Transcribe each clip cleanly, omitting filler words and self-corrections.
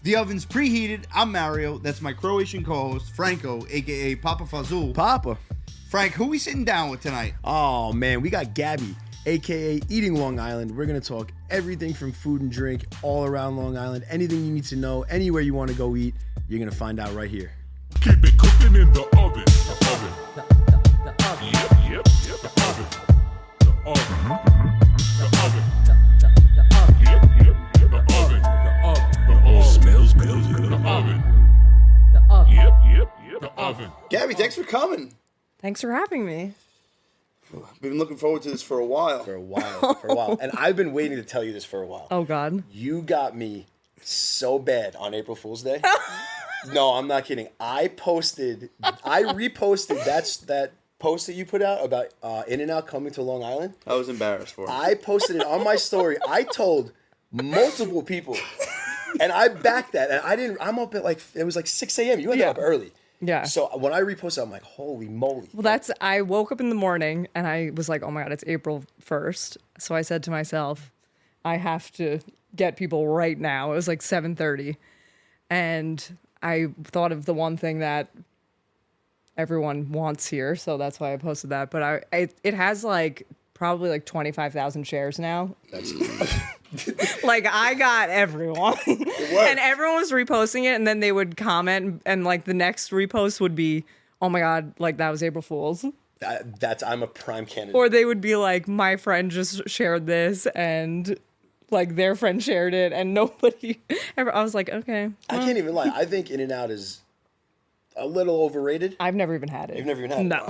The oven's preheated. I'm Mario. That's my Croatian co-host, Franco, a.k.a. Papa Fazul. Papa. Frank, who we sitting down with tonight? Oh, man, we got Gabby, a.k.a. Eating Long Island. We're going to talk everything from food and drink all around Long Island. Anything you need to know, anywhere you want to go eat, you're going to find out right here. Keep it cooking in the oven. The oven. The oven. Yep. The oven. The oven. The oven. The oven. Yep. The oven. The oven. The oven. Smells good. The oven. The oven. Yep. The oven. Gabby, thanks for coming. Thanks for having me. We've been looking forward to this for a while. For a while. And I've been waiting to tell you this for a while. Oh, God. You got me so bad on April Fool's Day. No, I'm not kidding. I reposted that post that you put out about In-N-Out coming to Long Island. I was embarrassed for it. I posted it on my story. I told multiple people, and I backed that. And I'm up at it was 6 a.m. You went up early. Yeah. So when I reposted, I'm like, holy moly. Well, I woke up in the morning and I was like, oh my God, it's April 1st. So I said to myself, I have to get people right now. It was like 7:30. And I thought of the one thing that everyone wants here. So that's why I posted that. But it has probably 25,000 shares now. That's I got everyone. And everyone was reposting it, and then they would comment, and the next repost would be, oh my God, that was April Fool's. I'm a prime candidate. Or they would be like, my friend just shared this, and their friend shared it, and nobody ever. I was like, okay. I can't even lie. I think In-N-Out is a little overrated. I've never even had it. You've never even had it? No.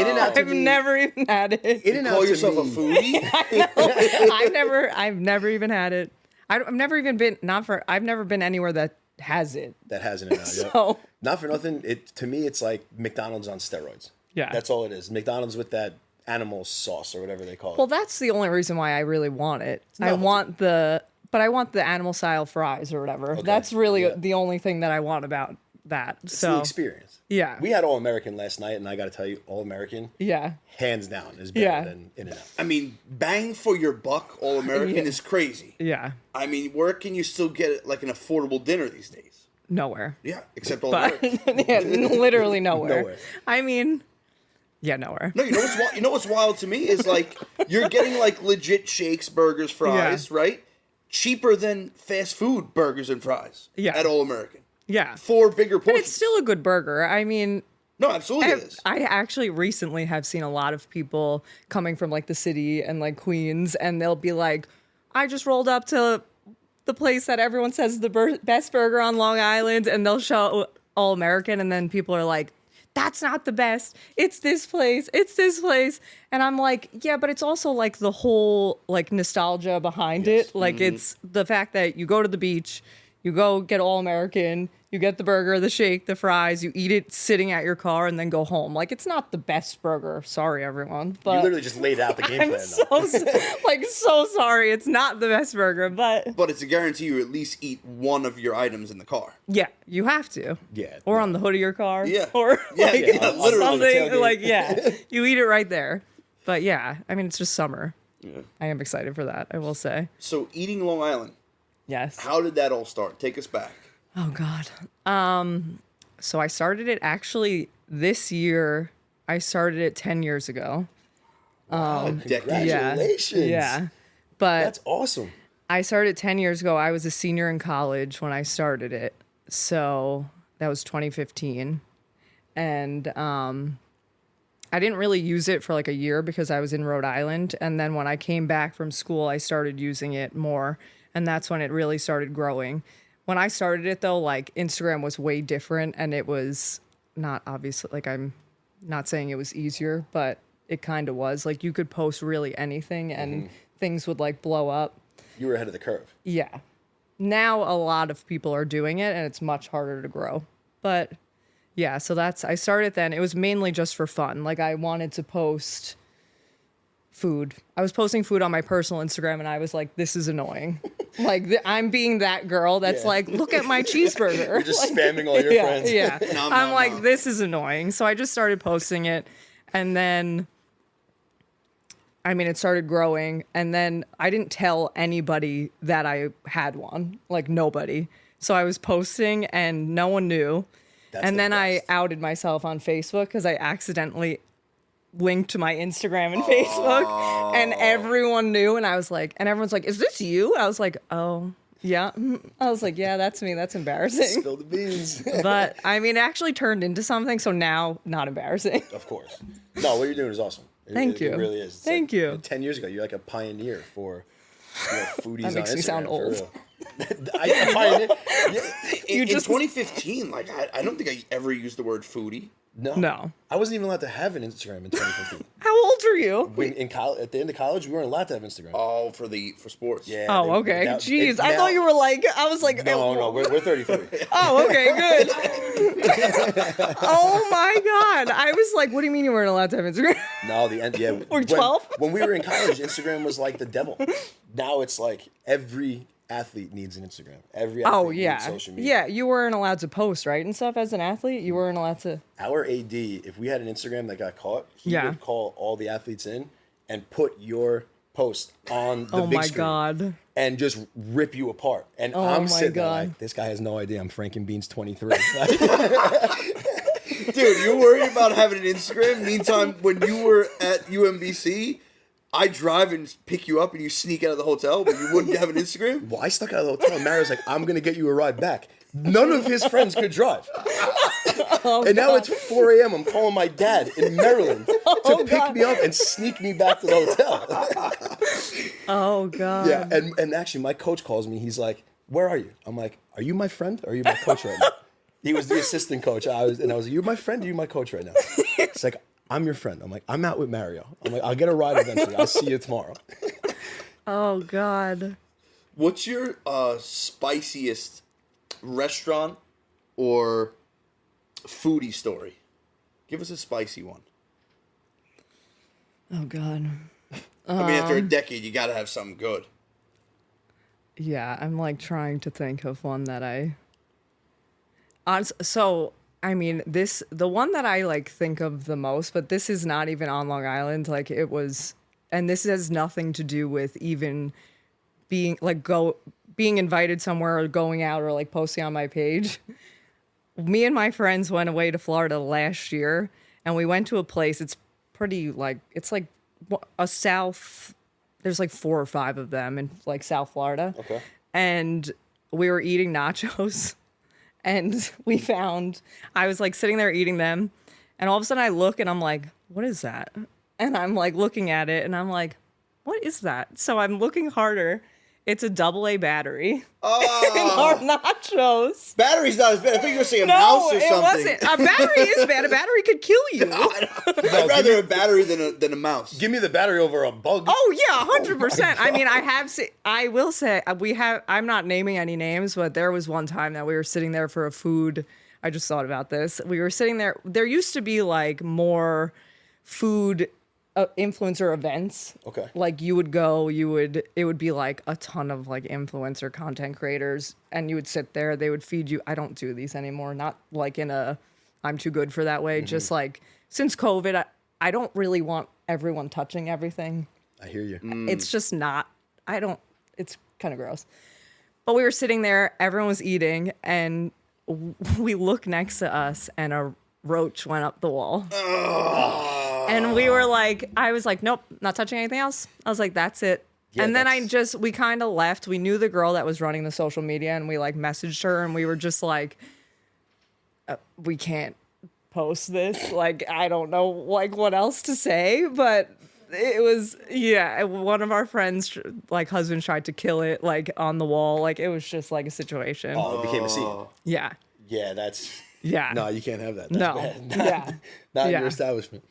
In-N-Out to I've me, never even had it. In-N-Out Call to yourself me, a foodie? I've never even had it. I've never even been, I've never been anywhere that has it. That has In-N-Out. So. Not for nothing. To me, it's like McDonald's on steroids. Yeah. That's all it is. McDonald's with that animal sauce or whatever they call it. Well, that's the only reason why I really want it. I want the animal style fries or whatever. Okay. That's really the only thing that I want about that. It's the experience. Yeah. We had All American last night, and I got to tell you, All American, hands down, is better than In-N-Out. I mean, bang for your buck, All American is crazy. Yeah. I mean, where can you still get an affordable dinner these days? Nowhere. Yeah, except All American. Literally nowhere. Nowhere. I mean, nowhere. No, you know what's wild to me is you're getting legit shakes, burgers, fries, right? Cheaper than fast food burgers and fries. Yeah. At All American. Yeah. For bigger portions. And it's still a good burger. I mean, no, absolutely it is. I actually recently have seen a lot of people coming from the city and Queens, and they'll be like, I just rolled up to the place that everyone says is the best burger on Long Island, and they'll show All American, and then people are like, that's not the best. It's this place. It's this place. And I'm like, yeah, but it's also the whole nostalgia behind it. It's the fact that you go to the beach, you go get All American, you get the burger, the shake, the fries, you eat it sitting at your car and then go home. It's not the best burger. Sorry, everyone. But You literally just laid out the game I'm plan. so sorry. It's not the best burger, but But it's a guarantee you at least eat one of your items in the car. yeah, you have to. Yeah. Or on the hood of your car. Yeah. Or literally. something you eat it right there. But yeah, I mean, it's just summer. Yeah. I am excited for that, I will say. So eating Long Island, Yes. how did that all start? Take us back. Oh, God. So I started it actually this year. I started it 10 years ago. Congratulations. Yeah. But That's awesome. I started 10 years ago. I was a senior in college when I started it. So that was 2015. And I didn't really use it for a year because I was in Rhode Island. And then when I came back from school, I started using it more. And that's when it really started growing. When I started it, though, Instagram was way different. And it was not obviously, I'm not saying it was easier, but it kind of was. You could post really anything and things would blow up. You were ahead of the curve. Yeah. Now a lot of people are doing it and it's much harder to grow. But yeah, so I started then. It was mainly just for fun. I wanted to post food. I was posting food on my personal Instagram and I was like, this is annoying. I'm being that girl that's look at my cheeseburger. You're just spamming all your friends. Yeah. I'm this is annoying. So I just started posting it and then it started growing, and then I didn't tell anybody that I had one, nobody. So I was posting and no one knew. That's And the then I best. outed myself on Facebook because I accidentally linked to my Instagram and Facebook, and everyone knew. And I was like, and everyone's like, "Is this you?" I was like, "Oh, yeah." I was like, "Yeah, that's me. That's embarrassing." Spill the beans. But I mean, it actually turned into something. So now, not embarrassing. Of course. No, what you're doing is awesome. Thank you. It really is. It's Thank you. 10 years ago, you're like a pioneer for foodies That makes on me Instagram, sound for old. real. I pioneer. In just- 2015, like I don't think I ever used the word foodie. No. I wasn't even allowed to have an Instagram in 2015. How old are you? In college, at the end of college, we weren't allowed to have Instagram. Oh, for sports. Yeah. Oh, okay. that- Jeez, it- I now- thought you were like, I was like, No, we're 33. Oh, okay, good. Oh my God. I was like, what do you mean you weren't allowed to have Instagram? No, the end. Yeah, We're 12? When we were in college, Instagram was like the devil. Now it's like every athlete needs an Instagram. Every athlete Oh, yeah. needs social media. Yeah, you weren't allowed to post, right? And stuff as an athlete? You weren't allowed to. Our AD, if we had an Instagram that got caught, he Yeah. would call all the athletes in and put your post on the Oh big my screen God. and just rip you apart. And Oh I'm my sitting there God. like, this guy has no idea I'm Franken Beans 23. Dude, you're worried about having an Instagram. Meantime, when you were at UMBC, I drive and pick you up and you sneak out of the hotel, but you wouldn't have an Instagram? Well, I stuck out of the hotel and Mario's like, I'm going to get you a ride back. None of his friends could drive. And now it's 4 a.m. I'm calling my dad in Maryland to pick me up and sneak me back to the hotel. Oh God. Yeah, and actually, my coach calls me. He's like, "Where are you?" I'm like, "Are you my friend or are you my coach right now?" He was the assistant coach. I was like, "You're my friend or you my coach right now?" It's like, "I'm your friend." I'm like, "I'm out with Mario." I'm like, "I'll get a ride eventually. I'll see you tomorrow." Oh God. What's your spiciest restaurant or foodie story? Give us a spicy one. Oh God. I mean, after a decade, you got to have something good. Yeah, I'm like trying to think of one that I. So I mean, the one that I like think of the most, but this is not even on Long Island. Like it was, and this has nothing to do with even being being invited somewhere or going out or like posting on my page. Me and my friends went away to Florida last year, and we went to a place. It's pretty like it's like a South. There's like 4 or 5 of them in like South Florida. Okay. And we were eating nachos, and I was like sitting there eating them, and all of a sudden I look and I'm like, what is that? And I'm like looking at it and I'm like, what is that? So I'm looking harder. It's a AA battery in our nachos. Battery's not as bad. I think you were saying a No, mouse or it something. wasn't. A battery is bad. A battery could kill you. I'd rather a battery than a mouse. Give me the battery over a bug. Oh yeah, 100%. I mean, I will say I'm not naming any names, but there was one time that we were sitting there for a food. I just thought about this. We were sitting there. There used to be like more food influencer events. Okay. Like you would go, it would be like a ton of like influencer content creators, and you would sit there. They would feed you. I don't do these anymore. Not like in a I'm too good for that way. Just like since COVID, I don't really want everyone touching everything. I hear you. It's just not, it's kind of gross. But we were sitting there, everyone was eating, and we look next to us, and a roach went up the wall. And we were like, I was like, nope, not touching anything else. I was like, that's it. Yeah, and then we kind of left. We knew the girl that was running the social media, and we like messaged her, and we were just like, we can't post this. Like, I don't know like what else to say, but it was, yeah, one of our friends, like husband tried to kill it like on the wall. Like it was just like a situation. Oh, it became a scene. Yeah. Yeah, that's... Yeah. No, you can't have that. That's No. bad. Yeah. Not in Yeah. your establishment.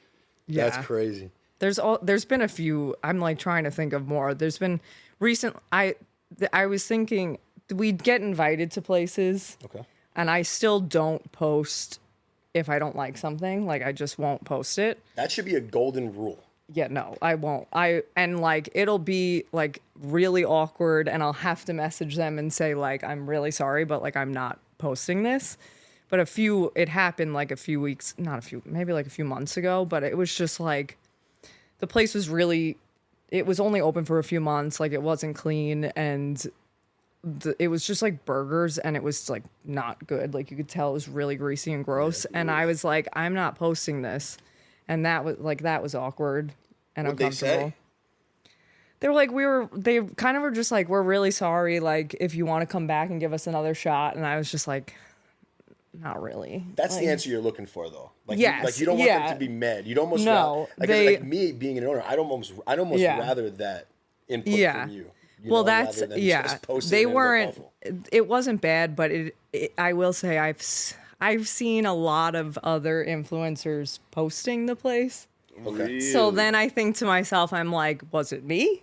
Yeah. That's crazy. There's been a few. I'm like trying to think of more. There's been recent. I was thinking we'd get invited to places, Okay. and I still don't post if I don't like something. Like I just won't post it. That should be a golden rule. Yeah, no, I won't. And like it'll be like really awkward, and I'll have to message them and say like I'm really sorry, but like I'm not posting this. But it happened like a few weeks, maybe like a few months ago, but it was just like, the place was it was only open for a few months, like it wasn't clean, and it was just like burgers, and it was like not good. Like you could tell it was really greasy and gross. And I was like, I'm not posting this. And that was awkward and What'd they uncomfortable. say? They were like, they kind of were just like, we're really sorry. Like, if you want to come back and give us another shot. And I was just like, not really. That's like, the answer you're looking for, though. Like, Yes, you don't want yeah. them to be mad. You'd almost No, like me being an owner. I'd almost Yeah. rather that input Yeah. from you. Well, know, that's rather than yeah. just posting They it and look weren't. awful. It wasn't bad, but I will say I've seen a lot of other influencers posting the place. Okay. So then I think to myself, I'm like, was it me?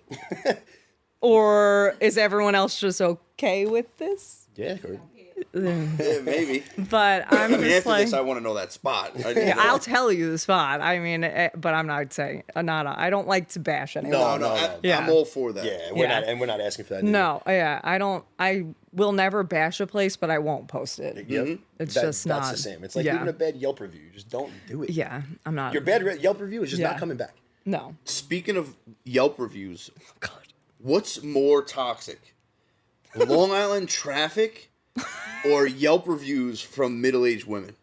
Or is everyone else just okay with this? Yeah, Yeah, maybe. But I'm I mean, just after like, this, I want to know that spot. yeah, I'll tell you the spot. I mean, but I'm not saying I don't like to bash anyone. No, Yeah. I'm all for that. Yeah, Yeah. we're not asking for that. No, yeah, I don't. I will never bash a place, but I won't post it. Either. Yep. It's That- just not. That's the same. It's like yeah. leaving a bad Yelp review. You just don't do it. Yeah, I'm not. Your bad Yelp review is just Yeah. not coming back. No. Speaking of Yelp reviews, God. what's more toxic? Long Island traffic or Yelp reviews from middle-aged women?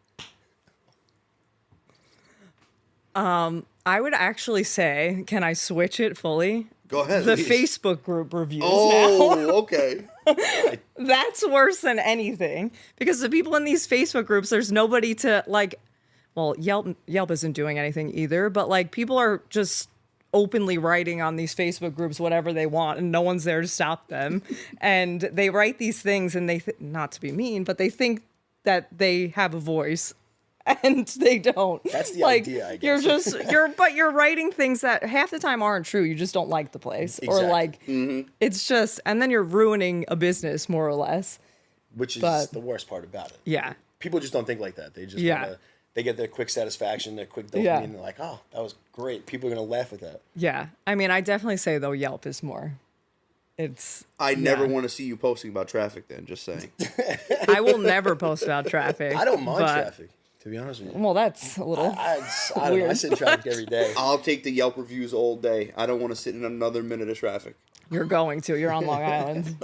I would actually say, can I switch it fully? Go ahead. The please. Facebook group reviews now. Oh, okay. That's worse than anything because the people in these Facebook groups, there's nobody to like. Well, Yelp isn't doing anything either, but like people are just openly writing on these Facebook groups whatever they want, and no one's there to stop them. And they write these things, and not to be mean, but they think that they have a voice. And they don't. That's the like, idea, I guess. You're writing things that half the time aren't true. You just don't like the place, Exactly. or like it's just, and then you're ruining a business more or less. Which is But- the worst part about it. Yeah, People just don't think like that. They just Yeah. wanna, they get their quick satisfaction, their quick dopamine, Yeah. and they're like, oh, that was great. People are gonna laugh at that. yeah. I mean, I definitely say though Yelp is more. It's. I never yeah. want to see you posting about traffic then, just saying. I will never post about traffic. I don't mind but- traffic, to be honest with you. Well, that's a little. I don't know. I Weird. sit in traffic every day. I'll take the Yelp reviews all day. I don't want to sit in another minute of traffic. You're going to. You're on Long Island.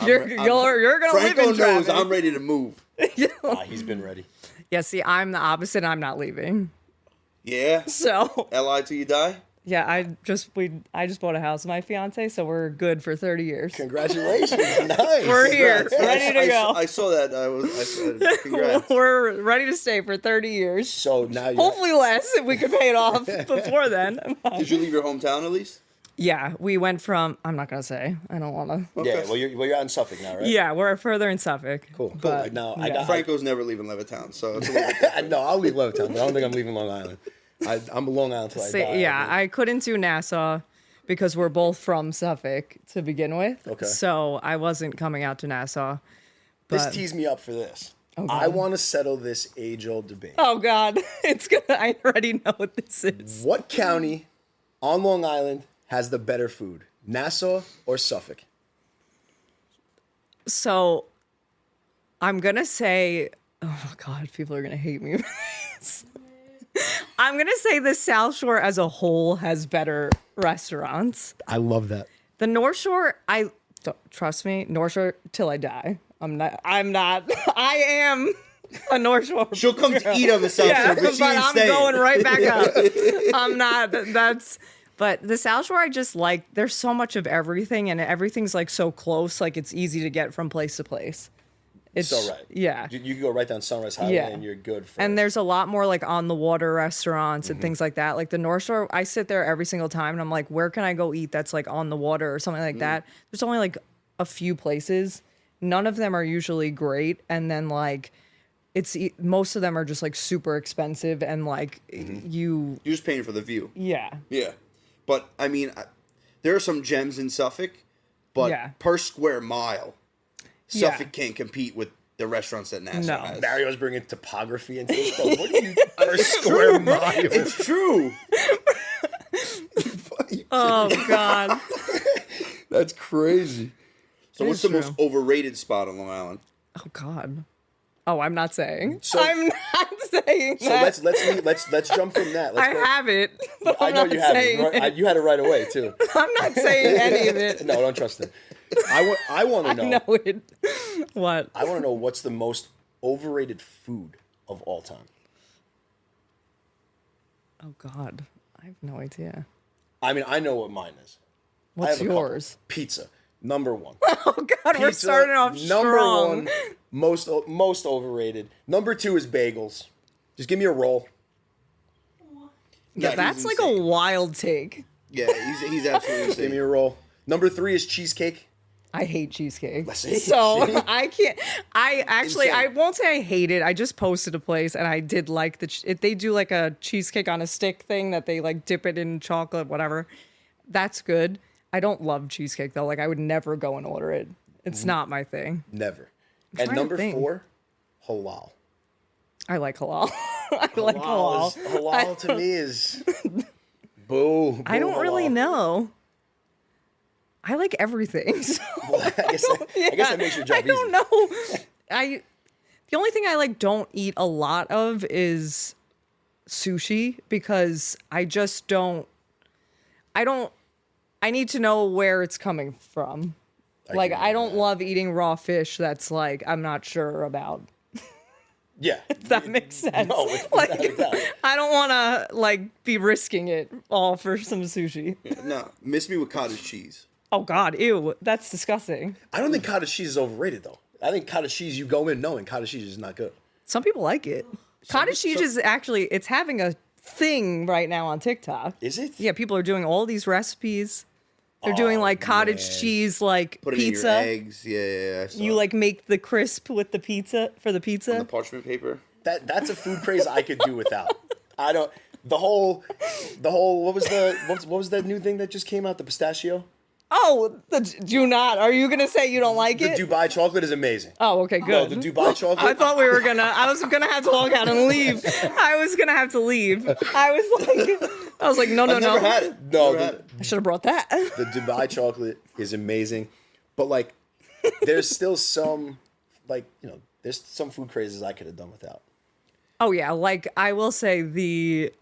You're You're gonna live Franco in knows traffic. I'm ready to move. He's been ready. Yeah. See, I'm the opposite. I'm not leaving. Yeah. So. L.I. till you die? Yeah, I just bought a house with my fiance, so we're good for 30 years. Congratulations. Nice. We're here, Congrats. ready to go. I saw that. Congrats. We're ready to stay for 30 years. So now you're Hopefully less if we can pay it off before then. Did you leave your hometown at least? Yeah, we went from, I'm not going to say, I don't want to. Yeah, well you're out in Suffolk now, right? Yeah, we're further in Suffolk. Cool. But, Now yeah. Franco's never leaving Levittown, so it's a little No, I'll leave Levittown, but I don't think I'm leaving Long Island. I'm a Long Island till I die. Yeah, I couldn't do Nassau because we're both from Suffolk to begin with. Okay. So I wasn't coming out to Nassau. This But, tees me up for this. God. I want to settle this age-old debate. oh God, I already know what this is. What county on Long Island has the better food? Nassau or Suffolk? So I'm going to say, oh God, people are going to hate me for this. I'm going to say the South Shore as a whole has better restaurants. I love that. The North Shore, trust me, North Shore till I die. I am a North Shore. She'll come to eat on the South Yeah, Shore, but she ain't I'm staying. going right back up. I'm not, but the South Shore, I just like, there's so much of everything and everything's like so close, like it's easy to get from place to place. It's So right. Yeah. You can go right down Sunrise Highway Yeah. and you're good for And there's a lot more like on the water restaurants Mm-hmm. and things like that. Like the North Shore, I sit there every single time and I'm like, where can I go eat that's like on the water or something Mm. like that? There's only like a few places. None of them are usually great. And then like, most of them are just like super expensive and like Mm-hmm. You're just paying for the view. yeah. Yeah. But, I mean, there are some gems in Suffolk, but Yeah. per square mile, Yeah. Suffolk can't compete with the restaurants that Nassau No. has. Mario's bringing topography into this. But what are you per square mile? It's true. Oh God. That's crazy. So what's is the most true. overrated spot on Long Island? Oh God. Oh, I'm not saying. So- I'm not saying So that. let's jump from that. Let's I go. have it, but I I'm know not you have saying it. it. You had it right away too. I'm not saying any of it. No, don't trust it. I want to I know. know it. What? I want to know what's the most overrated food of all time. Oh God, I have no idea. I mean, I know what mine is. I What's have a couple. yours? Pizza, number one. Oh God, we're Pizza, starting off number strong. one, most overrated. Number two is bagels. Just give me a roll. Yeah, he's that's like insane. a wild take. Yeah, he's absolutely Give me insane. a roll. Number three is cheesecake. I hate cheesecake. See? So See? I can't. I actually, Insane. I won't say I hate it. I just posted a place and I did like they do like a cheesecake on a stick thing that they like dip it in chocolate, whatever. That's good. I don't love cheesecake though. Like I would never go and order it. It's not my thing. Never. And trying to number think. four, halal. I like halal. I like halal. Halal to me is boo. I don't really halal. know. I like everything. So. Well, I guess that makes your job I easy. don't know. The only thing I like don't eat a lot of is sushi because I just don't. I need to know where it's coming from. Like I don't love eating raw fish that's like I'm not sure about. Yeah. If that makes sense. No, without like a doubt. I don't want to like be risking it all for some sushi. No, miss me with cottage cheese. Oh God, ew, that's disgusting. I don't think cottage cheese is overrated though. I think cottage cheese, you go in knowing cottage cheese is not good. Some people like it. Cottage cheese is actually it's having a thing right now on TikTok. Is it? Yeah, people are doing all these recipes. They're doing like cottage man. cheese like Put it pizza. in your eggs. Yeah. I saw You it. like make the crisp with the pizza for the on pizza. the parchment paper. That's a food craze I could do without. I don't. The whole. What was that new thing that just came out? The pistachio. Oh, do not. Are you gonna say you don't like The it? Dubai chocolate is amazing. Oh, okay, good. No, the Dubai chocolate. I thought we were gonna. I was gonna have to walk out and leave. I was gonna have to leave. I was like, no, I've never had it. No, Never had it. I should have brought that. the Dubai chocolate is amazing, but like, there's still some, like, there's some food crazes I could have done without. Oh yeah, like I will say the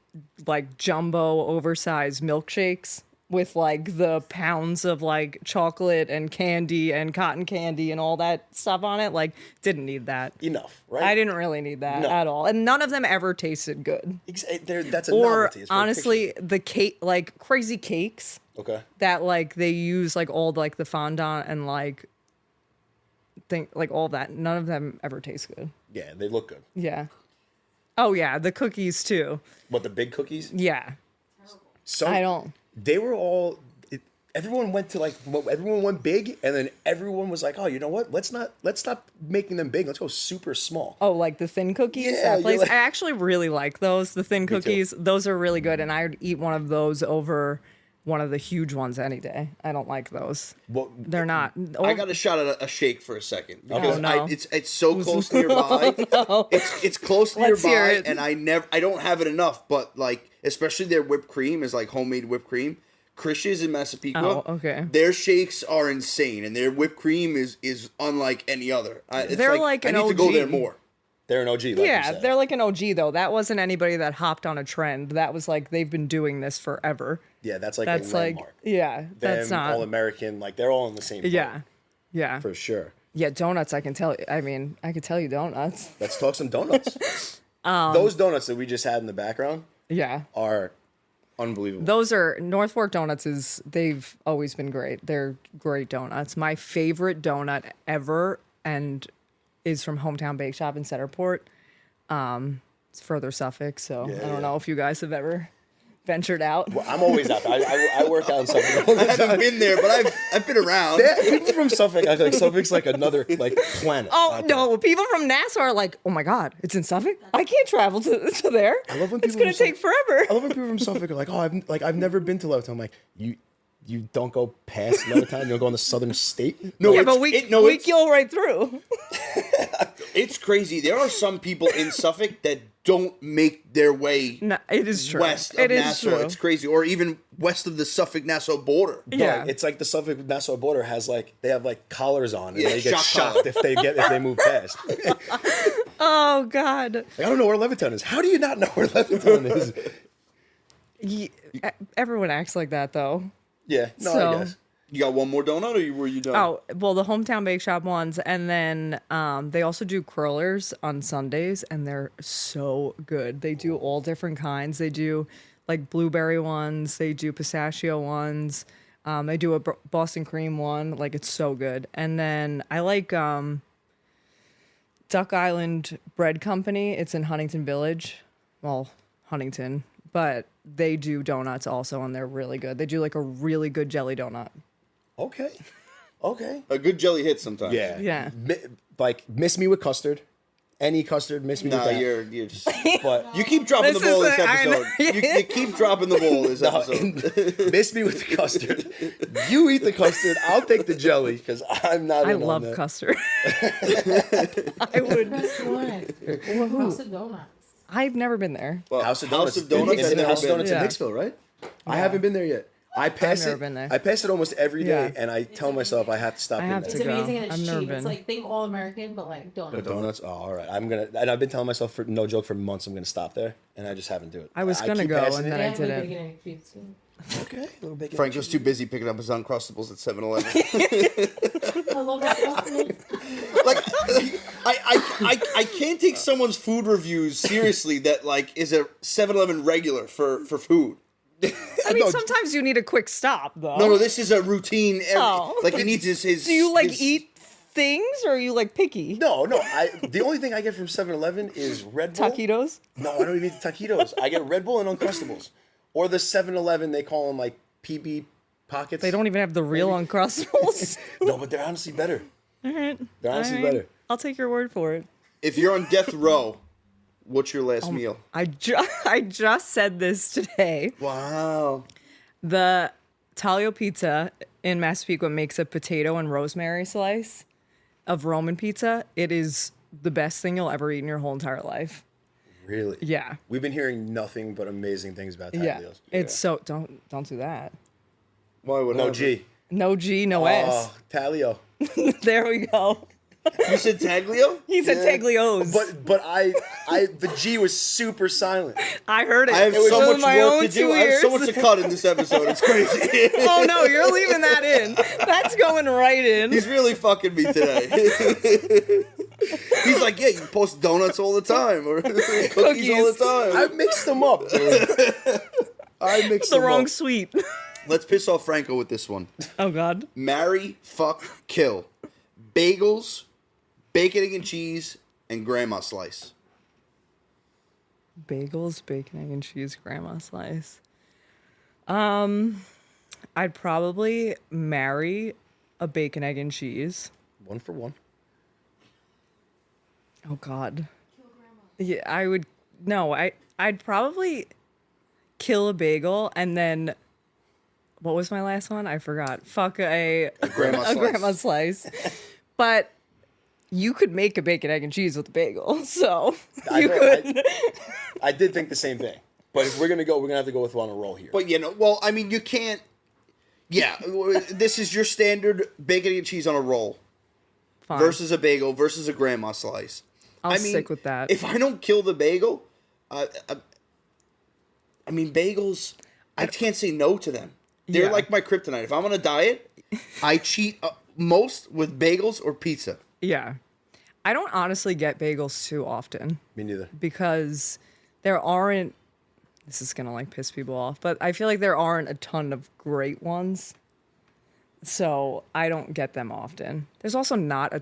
like jumbo oversized milkshakes with like the pounds of like chocolate and candy and cotton candy and all that stuff on it, like didn't need that. Enough, right? I didn't really need that No. at all. And none of them ever tasted good. That's a Or novelty. It's for a honestly, picture. the cake like crazy cakes Okay. that like they use like all like the fondant and like all that. None of them ever taste good. Yeah, they look good. Yeah. Oh yeah, the cookies too. What, the big cookies? Yeah. Some, I don't. They were all. Everyone went to everyone went big, and then everyone was like, "Oh, you know what? Let's stop making them big. Let's go super small." Oh, like the thin cookies? Yeah, That place. you're like- I actually really like those. The thin too. cookies. Those are really good, and I would eat one of those over one of the huge ones any day. I don't like those. Well, They're not. I got to shout out a shake for a second because Oh, no. it's so close nearby. It's close Let's hear nearby, it. and I don't have it enough. But like, especially their whipped cream is like homemade whipped cream. Krish's in Massapequa. Oh, okay. Their shakes are insane, and their whipped cream is unlike any other. It's They're like I an need to go OG. there more. they're an OG. Like Yeah, you said. they're like an OG though. That wasn't anybody that hopped on a trend. That was like they've been doing this forever. Yeah, that's like That's a like landmark. yeah, that's Them, not. all American. Like they're all in the same. boat, Yeah, yeah, for sure. yeah. Donuts. I can tell. I mean, I could tell you donuts. Let's talk some donuts. Those donuts that we just had in the background Yeah. are unbelievable. Those are North Fork donuts they've always been great. They're great donuts. My favorite donut ever and is from Hometown Bake Shop in Centerport. It's further Suffolk, so I don't know if you guys have ever ventured out. Well, I'm always out there. I work out in Suffolk. I haven't been there, but I've been around. People from Suffolk, I feel like Suffolk's like another like planet. Oh out there. no! People from Nassau are like, "Oh my God, it's in Suffolk! I can't travel to there. I love when It's people gonna from take forever." I love when people from Suffolk are like, "Oh, I've never been to Levittown." I'm like, you don't go past Levittown. You don't go in the southern state. No, Yeah, it's- but we it's- kill right through. It's crazy. There are some people in Suffolk that don't make their way No, it is true. west of It is Nassau. true. It's crazy, or even west of the Suffolk-Nassau border. Yeah. It's like the Suffolk Nassau border has they have collars on and Yeah, they get shock shocked if they move past. Like, Oh God. I don't know where Levittown is. How do you not know where Levittown is? Everyone acts like that though. Yeah, no, So- I guess. You got one more donut, or were you done? Oh, well, the Hometown Bake Shop ones. And then they also do curlers on Sundays, and they're so good. They do all different kinds. They do, like, blueberry ones. They do pistachio ones. They do a Boston cream one. Like, it's so good. And then I like Duck Island Bread Company. It's in Huntington Village. Well, Huntington. But they do donuts also, and they're really good. They do, like, a really good jelly donut. Okay. A good jelly hits sometimes. Yeah. Yeah. Like, miss me with custard. Any custard, miss me with that. You're just... But You keep dropping This the ball is this episode. You keep dropping the ball this episode. miss me with the custard. You eat the custard. I'll take the jelly because I'm not. I in on love that. custard. I would. Best one. House of Donuts. I've never been there. Well, House of Donuts. I've never It's in the House of been. Donuts in Yeah. Hicksville, right? I haven't been there yet. I pass never it. been there. I pass it almost every day, Yeah. and I tell myself I have to stop I in have there. It's to go. amazing and it's I've never cheap. been. It's like think all American, but like donuts. But donuts? Oh, all right. I'm gonna, and I've been telling myself for no joke for months I'm gonna stop there, and I just haven't do it. I was gonna keep go, passing and it. then I They have, like, didn't. bacon and cheese, too. Okay, little bacon. Frank was too busy picking up his Uncrustables at 7-Eleven. I love that. Like, I can't take someone's food reviews seriously that, like, is a 7-Eleven regular for food. I mean, sometimes you need a quick stop, though. No, this is a routine. Oh. Like, he needs his... Do you like his- eat things, or are you like picky? No. The only thing I get from 7-Eleven is Red Bull. Taquitos? No, I don't even eat the taquitos. I get Red Bull and Uncrustables, or the 7-Eleven. They call them like PB pockets. They don't even have the real Uncrustables. No, but they're honestly better. All right. They're honestly All right. better. I'll take your word for it. If you're on death row, what's your last meal? I just said this today. Wow. The Taglio Pizza in Massapequa makes a potato and rosemary slice of Roman pizza. It is the best thing you'll ever eat in your whole entire life. Really? Yeah. We've been hearing nothing but amazing things about Yeah. Taglios. It's so don't do that. Why would No G. No G, no S. Oh, Taglio. There we go. You said Taglio? He said Taglios. But I the G was super silent. I heard it. I have It was so with much my work own to do. 2 I have so ears. much to cut in this episode. It's crazy. Oh no, you're leaving that in. That's going right in. He's really fucking me today. He's like, yeah, you post donuts all the time or cookies all the I time. mixed them up, dude. I mixed the them wrong up. sweet. Let's piss off Franco with this one. Oh god. Marry, fuck, kill. Bagels, bacon, egg, and cheese, and grandma slice. Bagels, bacon, egg, and cheese, grandma slice. I'd probably marry a bacon, egg, and cheese. 1 for 1. Oh God. Yeah, I would. No, I'd probably kill a bagel and then. What was my last one? I forgot. Fuck a grandma slice. grandma slice. But you could make a bacon, egg, and cheese with a bagel, so you could. I did think the same thing. But if we're gonna go, we're gonna have to go with on a roll here. But you know, well, I mean, you can't. Yeah, this is your standard bacon, egg, and cheese on a roll Fine. versus a bagel versus a grandma slice. I'll stick with that. If I don't kill the bagel, I mean, bagels, I can't say no to them. They're Yeah. like my kryptonite. If I'm on a diet, I cheat most with bagels or pizza. Yeah. I don't honestly get bagels too often Me neither. because there aren't. This is gonna like piss people off, but I feel like there aren't a ton of great ones, so I don't get them often. There's also not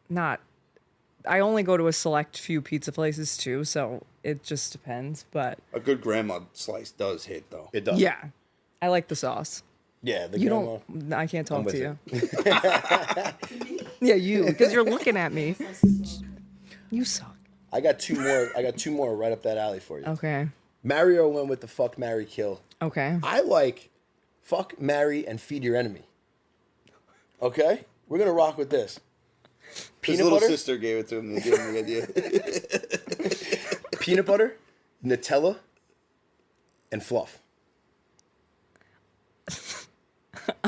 not. I only go to a select few pizza places too, so it just depends. But A good grandma slice does hit, though. It does. yeah, I like the sauce. Yeah. The You grandma. don't. I can't talk with to you. Yeah, you, because you're looking at me. You suck. I got 2 more. I got 2 more right up that alley for you. Okay. Mario went with the fuck, marry, kill. Okay. I like fuck, marry, and feed your enemy. Okay? We're gonna rock with this. His Peanut little butter, sister gave it to him. They gave him the idea. peanut butter, Nutella, and fluff.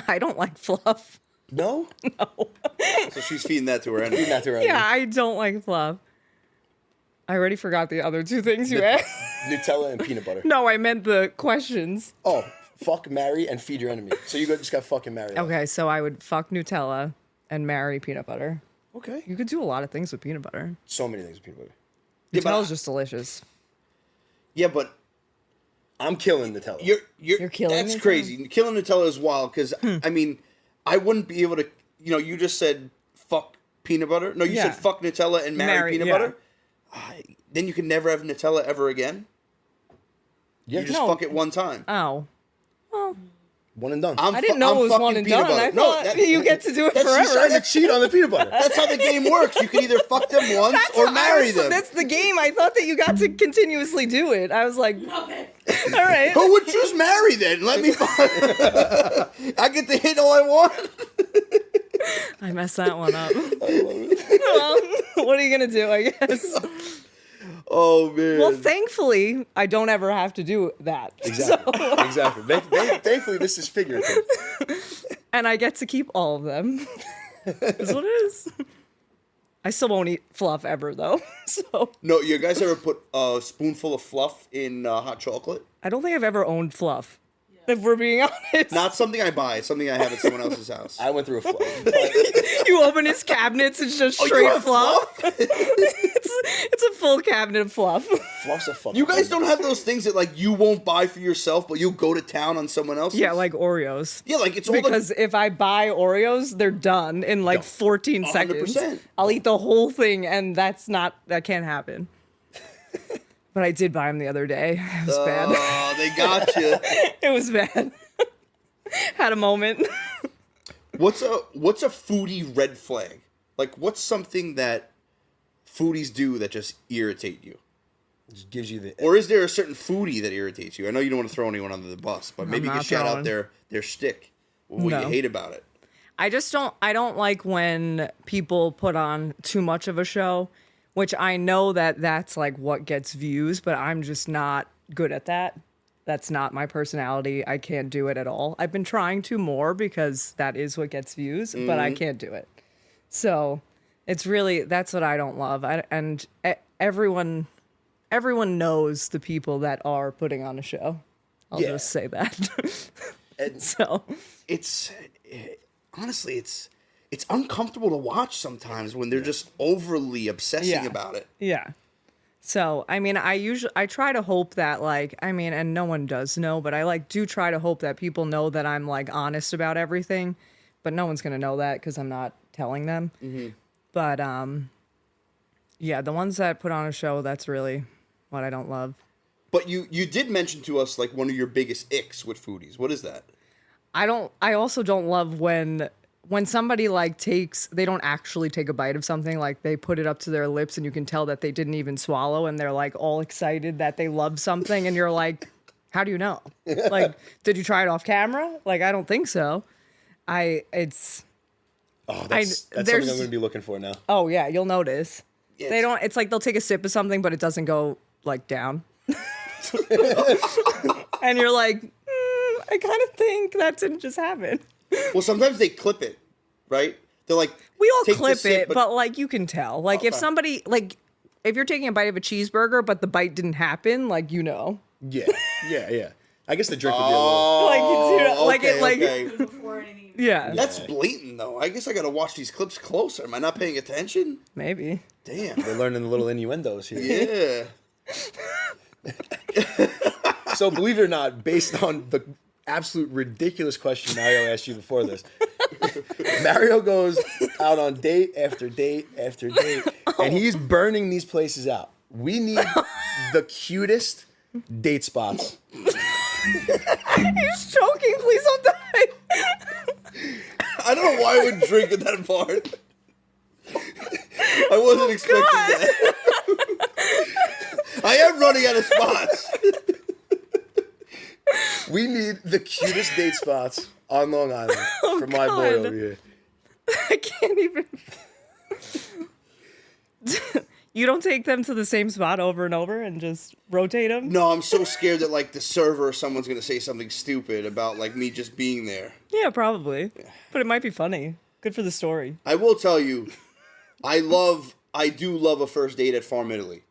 I don't like fluff. No? So she's feeding that to her enemy. Not right. Yeah, I don't like fluff. I already forgot the other 2 things you asked. Nutella and peanut butter. No, I meant the questions. Oh, fuck, marry, and feed your enemy. So you just got fucking marry. Okay, so I would fuck Nutella and marry peanut butter. Okay. You could do a lot of things with peanut butter. So many things with peanut butter. Yeah, but Nutella's just delicious. Yeah, but I'm killing Nutella. you're killing That's Nutella? crazy. Killing Nutella is wild because I mean, I wouldn't be able to. You just said fuck peanut butter. No, you Yeah. said fuck Nutella and marry peanut yeah. butter. Then you can never have Nutella ever again. Yeah. You just No. fuck it one time. Oh. Well, One and done. I didn't know it was one and done. I thought you get to do it That's She's forever. trying to cheat on the peanut butter. That's how the game works. You can either fuck them once or marry them. That's the game. I thought that you got to continuously do it. I was like, Okay. all right. Who would choose marry then? Let me fuck. I get to hit all I want. I messed that one up. Well, what are you going to do, I guess? Oh man. Well, thankfully, I don't ever have to do that. Exactly. Exactly. Thankfully, this is figurative. And I get to keep all of them. That's what it is. I still won't eat fluff ever, though. So No, you guys ever put a spoonful of fluff in hot chocolate? I don't think I've ever owned fluff. If we're being honest. Not something I buy. It's something I have at someone else's house. I went through a flow. You open his cabinets, it's just Oh, you straight have fluff. It's a full cabinet of fluff. Fluff's a fucking. You guys don't have those things that like you won't buy for yourself, but you'll go to town on someone else's. Yeah, like Oreos. Yeah, like it's all Because if I buy Oreos, they're done in like 14 seconds. 100%. I'll eat the whole thing, and that can't happen. But I did buy them the other day. It was bad. Oh, they got you. It was bad. Had a moment. What's a foodie red flag? Like, what's something that foodies do that just irritate you? Just gives you the. Or is there a certain foodie that irritates you? I know you don't want to throw anyone under the bus, but maybe you can not shout out throwing. their shtick. What No. you hate about it. I don't like when people put on too much of a show, which I know that's like what gets views, but I'm just not good at that. That's not my personality. I can't do it at all. I've been trying to more because that is what gets views, but I can't do it. So it's really, that's what I don't love. Everyone knows the people that are putting on a show. I'll Yeah. just say that. And So Honestly, it's uncomfortable to watch sometimes when they're just overly obsessing Yeah. about it. yeah. So, I mean, I try to hope that and no one does know, but I do try to hope that people know that I'm honest about everything, but no one's going to know that because I'm not telling them. Mm-hmm. But, yeah, the ones that put on a show, that's really what I don't love. But you did mention to us one of your biggest icks with foodies. What is that? I also don't love when somebody they don't actually take a bite of something, they put it up to their lips and you can tell that they didn't even swallow and they're all excited that they love something and you're like, how do you know? Did you try it off camera? I don't think so. that's something I'm there's- going to be looking for now. Oh yeah, you'll notice. Yeah, They don't, it's they'll take a sip of something, but it doesn't go down. And you're like, I kind of think that didn't just happen. Well, sometimes they clip it, right? They're like, We all take the clip sip, it, but you can tell. Okay. If somebody if you're taking a bite of a cheeseburger, but the bite didn't happen, you know. Yeah. I guess the drink would be a little. okay. Before anything. Yeah, That's blatant, though. I guess I got to watch these clips closer. Am I not paying attention? maybe. Damn. They're learning the little innuendos here. Yeah. So, believe it or not, based on the absolute ridiculous question Mario asked you before this, Mario goes out on date after date after date, and he's burning these places out. We need the cutest date spots. He's choking. Please don't die. I don't know why I would drink at that part. I wasn't expecting that. I am running out of spots. We need the cutest date spots on Long Island for my boy God. over here. I can't even. You don't take them to the same spot over and over and just rotate them? No, I'm so scared that the server or someone's gonna say something stupid about me just being there. Yeah, probably. But it might be funny. Good for the story. I will tell you, I do love a first date at Farm Italy.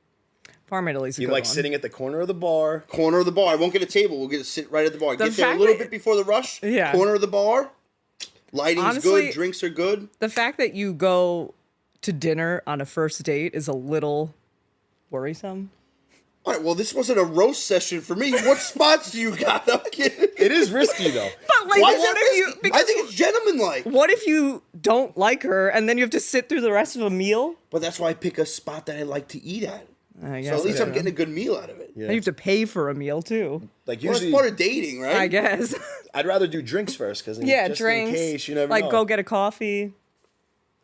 Farm Italy's a You good like one. sitting at the corner of the bar. Corner of the bar. I won't get a table. We'll get to sit right at the bar. The Get there a fact little that- bit before the rush. Yeah. Corner of the bar. Lighting's Honestly- good. Drinks are good. The fact that you go to dinner on a first date is a little worrisome. All right. Well, this wasn't a roast session for me. What spots do you got? I'm kidding. It is risky though. But like, Why is what that if you? risky? Because I think it's gentlemanlike. what if you don't like her and then you have to sit through the rest of a meal? But that's why I pick a spot that I like to eat at. I So guess at least so. I'm getting a good meal out of it. Yeah. And you have to pay for a meal too. Like Well, usually, it's part of dating, right? I guess. I'd rather do drinks first because Yeah, just drinks. in case you never like know. go get a coffee.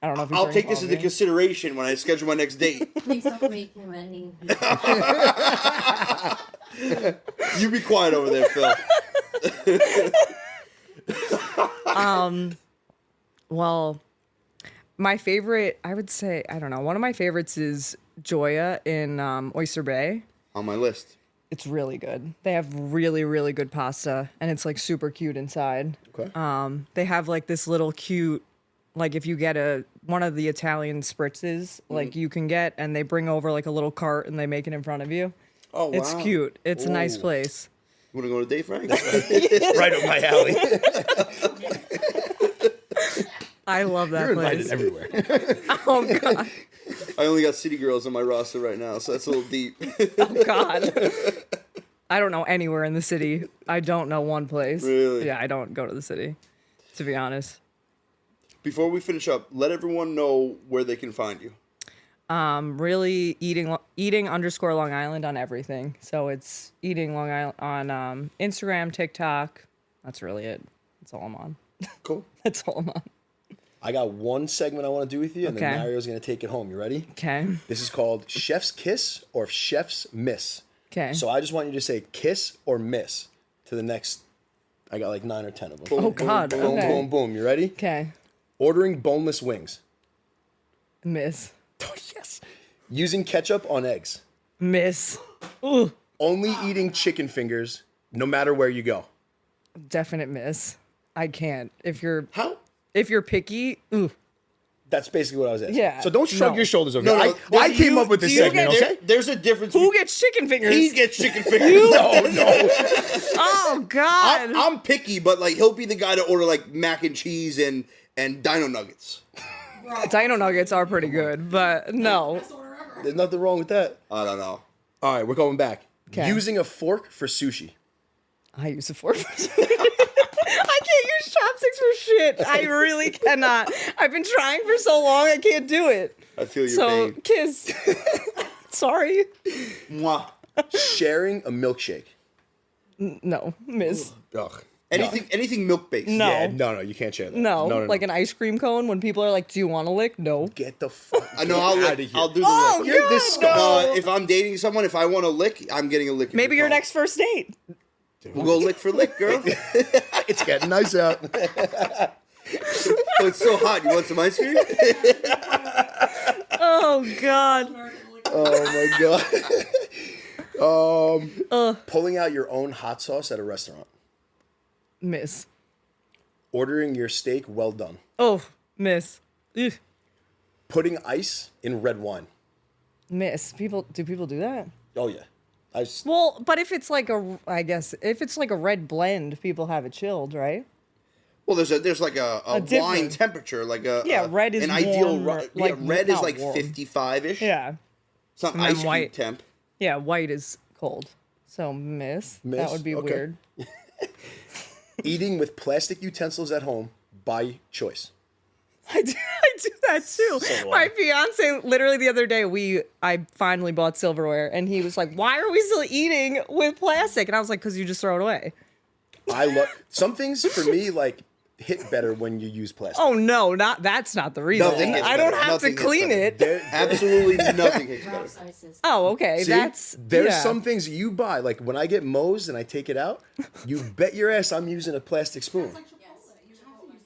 I don't know if you I'll drink take this into coffee. consideration when I schedule my next date. Please don't make him any. You be quiet over there, Phil. Well, my favorite, I would say, I don't know. One of my favorites is Joya in Oyster Bay. On my list. It's really good. They have really, really good pasta, and it's like super cute inside. Okay. They have like this little cute, like if you get one of the Italian spritzes, like you can get, and they bring over like a little cart and they make it in front of you. Oh, wow. It's cute. It's a nice Ooh. place. You want to go to a date, Frank? right up my alley. I love that You're place. invited everywhere. Oh god. I only got city girls on my roster right now, so that's a little deep. Oh god. I don't know anywhere in the city. I don't know one place. Really? Yeah, I don't go to the city, to be honest. Before we finish up, let everyone know where they can find you. Really eating _ Long Island on everything. So it's eating Long Island on Instagram, TikTok. That's really it. That's all I'm on. Cool. That's all I'm on. I got one segment I want to do with you, and then Okay. Mario's going to take it home. You ready? Okay. This is called Chef's Kiss or Chef's Miss. Okay. So I just want you to say kiss or miss to the next. I got like 9 or 10 of them. Oh god. Boom, Okay. boom, boom. You ready? Okay. Ordering boneless wings. Miss. Oh, yes. Using ketchup on eggs. Miss. Ooh. Only eating chicken fingers no matter where you go. Definite miss. I can't. If you're How? picky, ooh. That's basically what I was asking. Yeah, So don't shrug no. your shoulders over No, here. no, I came you- up with this do you segment, get- okay? There's a difference. Who gets chicken fingers? He gets chicken fingers. No, no. Oh god. I'm picky, but like he'll be the guy to order like mac and cheese and dino nuggets. Dino nuggets are pretty good, but no. There's nothing wrong with that. I don't know. All right, we're going back. 'Kay. Using a fork for sushi. I use a fork. I can't use chopsticks for shit. I really cannot. I've been trying for so long, I can't do it. I feel your So pain. kiss. Sorry. Mwah. Sharing a milkshake. No, miss. Ugh. Anything milk based. No. Yeah, no, you can't share that. No, no. like an ice cream cone when people are like, "Do you want to lick?" No. Get the fuck I know. I'll out lick. of here. I'll do the Oh, lick. You're God, disgusting. no. If I'm dating someone, if I want to lick, I'm getting a lick. in Maybe the your car. next first date. We'll go lick for lick, girl. It's getting nice out. It's so hot. You want some ice cream? Oh God. Oh my god. Pulling out your own hot sauce at a restaurant. Miss. Ordering your steak well done. Oh, miss. Ugh. Putting ice in red wine. Miss. Do people do that? Oh yeah. Well, but if it's like I guess if it's like a red blend, people have it chilled, right? Well, there's like a wine different- temperature, like a Yeah, red is an ideal. warm, Yeah, like, red is not like warm. 55ish. Yeah. It's not And then ice cube white. temp. Yeah, white is cold. So miss. Miss? That would be Okay. weird. Eating with plastic utensils at home by choice. I do that too. So My fiance literally the other day I finally bought silverware and he was like, "Why are we still eating with plastic?" And I was like, "'Cause you just throw it away." I love some things for me like hit better when you use plastic. Oh no, that's not the reason. Nothing gets I don't better. have Nothing to gets clean better. it. There- Absolutely nothing gets better. Drop slices. Oh, okay. See, There's there's some things you buy. Like when I get Moe's and I take it out, you bet your ass I'm using a plastic spoon.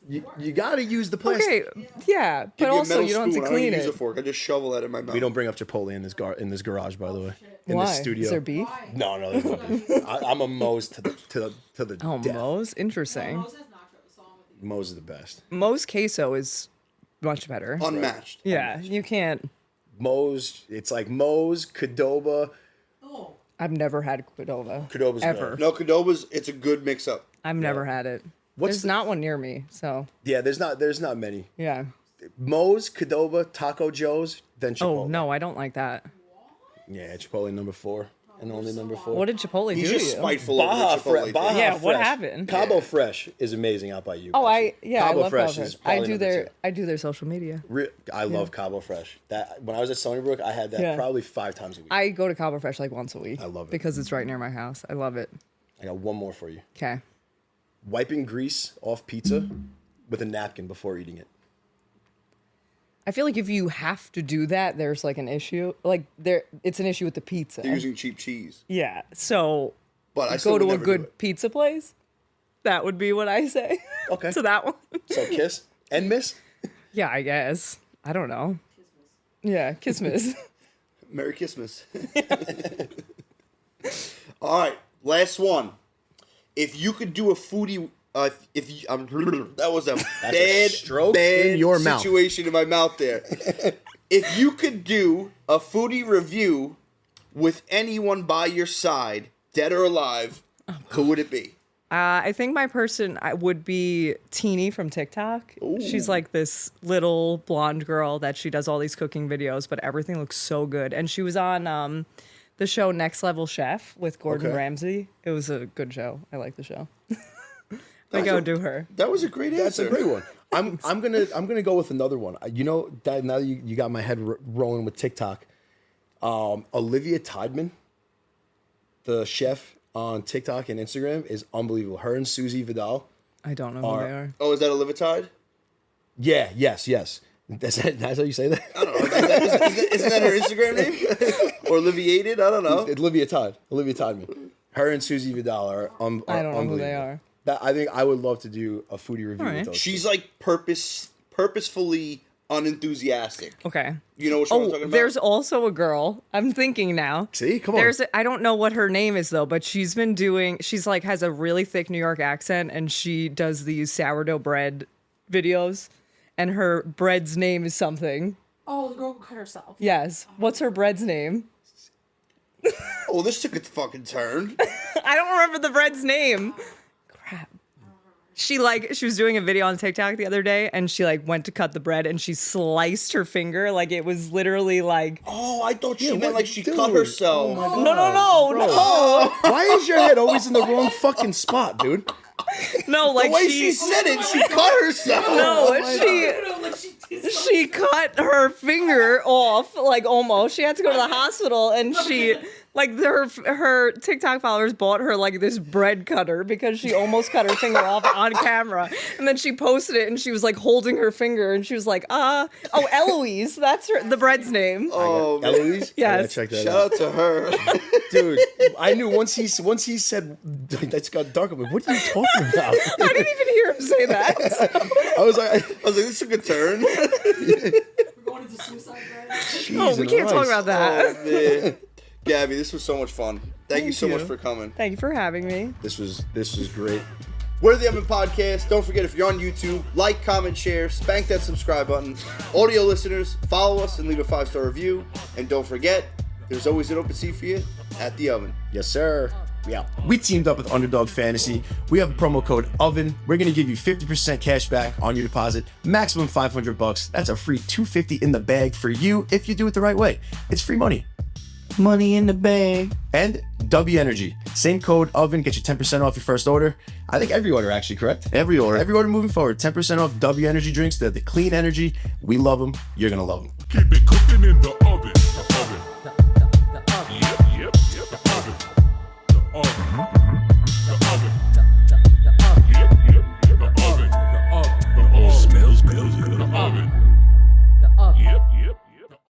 You gotta use the plastic. Okay, yeah, Give but me a also metal you don't have spoon. to I don't clean even use a it. fork. I just shovel that in my mouth. We don't bring up Chipotle in this garage, by the way. In Why? this studio. Is there beef? No, there's no beef. I'm a Moe's to the Oh, death. Moe's? Interesting. Moe's is the best. Moe's queso is much better. Unmatched. Yeah, you can't. Moe's, it's like Moe's, Qdoba, I've never had Qdoba. Qdoba's ever. good. No, Qdoba's, it's a good mix-up. I've never had it. There's not one near me, so Yeah, there's not many. yeah. Moe's, Qdoba, Taco Joe's, then Chipotle. Oh no, I don't like that. Yeah, Chipotle number 4 and only number 4. What did Chipotle He's do to just you? spiteful Baja, over the Chipotle Baja thing. Yeah, what Fresh. happened? Cabo Fresh is amazing out by you. Oh, actually. I Cabo love Fresh Cabo is Fresh. probably number 2. I do their social media. I love Cabo Fresh. That when I was at Sunnybrook, I had that Yeah. probably 5 times a week. I go to Cabo Fresh like once a week. I love it. because it's right near my house. I love it. I got one more for you. Okay. Wiping grease off pizza with a napkin before eating it. I feel like if you have to do that, there's like an issue. Like it's an issue with the pizza. They're using cheap cheese. Yeah. So But I still go to would a never do good it. pizza place. That would be what I say. Okay. to that one. So kiss and miss. Yeah, I guess. I don't know. Yeah, Christmas. Merry Christmas. All right, last one. If you could do a foodie, if you, that was a bad, stroke bad in your mouth. situation in my mouth there. If you could do a foodie review with anyone by your side, dead or alive, who would it be? I think my person would be Teeny from TikTok. She's like this little blonde girl that she does all these cooking videos, but everything looks so good. And she was on the show Next Level Chef with Gordon Okay. Ramsay. It was a good show. I like the show. I go do her. That was a great answer. That's a great one. I'm gonna go with another one. You know, Dad, now that you got my head rolling with TikTok. Olivia Tideman, the chef on TikTok and Instagram, is unbelievable. Her and Susie Vidal. I don't know who they are. Oh, is that Olivia Tide? Yeah, yes. That's how you say that? I don't know. Isn't that her Instagram name? Or Oliviated? I don't know. Olivia Tideman. Her and Susie Vidal are I don't know who unbelievable. they are. I think I would love to do a foodie review Alright. with those. She's like purposefully unenthusiastic. Okay. You know what I'm talking about? There's also a girl. I'm thinking now. See, come on. I don't know what her name is though, but she's like has a really thick New York accent, and she does these sourdough bread videos, and her bread's name is something. Oh, the girl who cut herself. Yes. What's her bread's name? Oh, this took a fucking turn. I don't remember the bread's name. Crap. She was doing a video on TikTok the other day, and she like went to cut the bread, and she sliced her finger. Like it was literally like, Oh, I thought she Yeah, meant what- like she dude. cut herself. no. Why is your head always in the wrong fucking spot, dude? No, like The way she said it, she cut herself. she cut her finger off, like almost. She had to go to the hospital, and she like her TikTok followers bought her like this bread cutter because she almost cut her finger off on camera. And then she posted it, and she was like holding her finger, and she was like, Eloise, that's the bread's name. Oh, man. Eloise? Yes. I gotta check that Shout out. out to her. Dude, I knew once he said that's got dark. I'm like, what are you talking about? I didn't even hear him say that. I was like, This took a turn. We're going into suicide bread. Oh, we can't talk about that. Oh, man. Gabby, this was so much fun. Thank you so Thank much you. for coming. Thank you for having me. this was great. We're the Oven Podcast. Don't forget, if you're on YouTube, like, comment, share, spank that subscribe button. Audio listeners, follow us and leave a 5-star review. And don't forget, there's always an open seat for you at the Oven. Yes, sir. Yeah. We teamed up with Underdog Fantasy. We have a promo code OVEN. We're gonna give you 50% cash back on your deposit, maximum $500. That's a free $250 in the bag for you if you do it the right way. It's free money. Money in the bag. And W Energy. Same code OVEN, get you 10% off your first order. I think every order, actually, correct? Every order moving forward. 10% off W Energy drinks. They're the clean energy. We love them. You're gonna love them. Keep it cooking in the oven. The oven. Yep. The oven. The oven. The oven. Yep. The oven. The oven. The oven. Smells good. The oven.